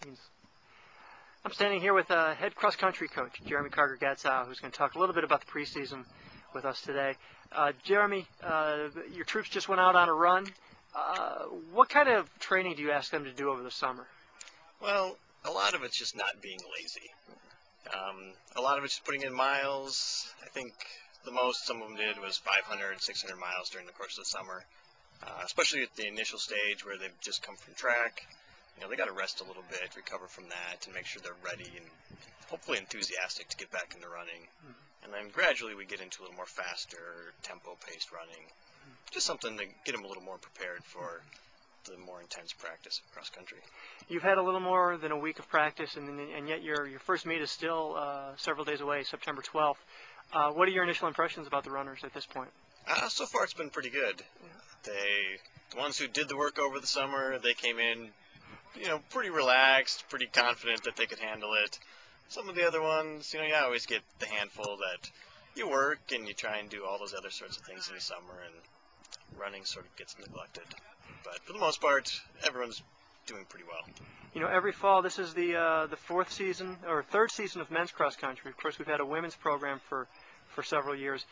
means. I'm standing here with head cross-country coach, Jeremy Karger Gatzow, who's going to talk a little bit about the preseason with us today. Jeremy, your troops just went out on a run. What kind of training do you ask them to do over the summer? Well, a lot of it's just not being lazy. A lot of it's just putting in miles. I think the most some of them did was 500, 600 miles during the course of the summer, especially at the initial stage where they've just come from track. You know, they got to rest a little bit, recover from that, and make sure they're ready and hopefully enthusiastic to get back into running. And then gradually we get into a little more faster, tempo-paced running. Just something to get them a little more prepared for the more intense practice of cross country. You've had a little more than a week of practice, and yet your first meet is still several days away, September 12th. What are your initial impressions about the runners at this point? So far it's been pretty good. The ones who did the work over the summer, they came in, pretty relaxed, pretty confident that they could handle it. Some of the other ones, you always get the handful that you work and you try and do all those other sorts of things in the summer, and running sort of gets neglected. But for the most part, everyone's doing pretty well. Every fall, this is the fourth season or third season of men's cross country. Of course, we've had a women's program for several years.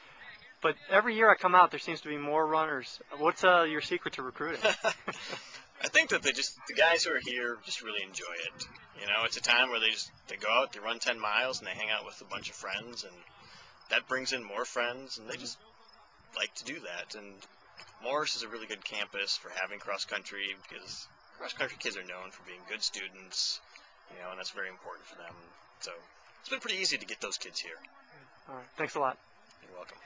But every year I come out, there seems to be more runners. What's your secret to recruiting? I think that the guys who are here just really enjoy it. It's a time where they go out, they run 10 miles, and they hang out with a bunch of friends, and that brings in more friends, and they just like to do that. And Morris is a really good campus for having cross-country, because cross-country kids are known for being good students, and that's very important for them. So it's been pretty easy to get those kids here. All right. Thanks a lot. You're welcome.